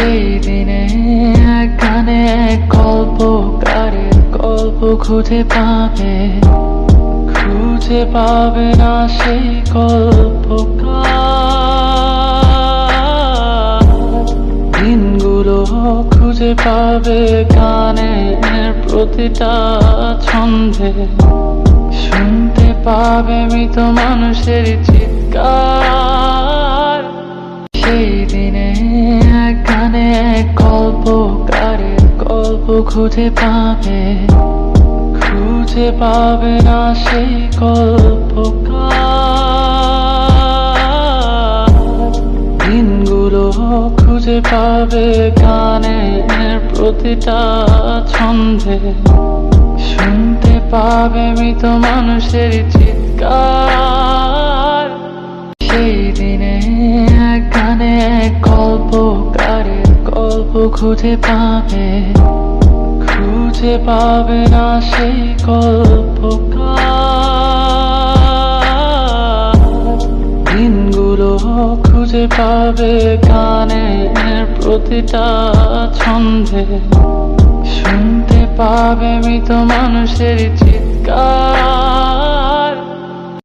সেই দিনে এক গানে এক গল্পকারের গল্প খুঁজে পাবে না সেই গল্পকার। দিনগুলো খুঁজে পাবে গানের প্রতিটা ছন্দে, শুনতে পাবে মৃত মানুষের চিৎকার। সেই দিনে এক গানে এক গল্পকারের গল্প খুঁজে পাবে না সেই গল্পকার। দিনগুলো খুঁজে পাবে গানের প্রতিটা ছন্দে, শুনতে পাবে মৃত মানুষের চিৎকার। সেই দিনে এক গানে এক গল্পকারের গল্প খুঁজে পাবে না সেই গল্পকার। দিনগুলো খুঁজে পাবে গানের প্রতিটা ছন্দে, শুনতে পাবে মৃত মানুষের চিৎকার।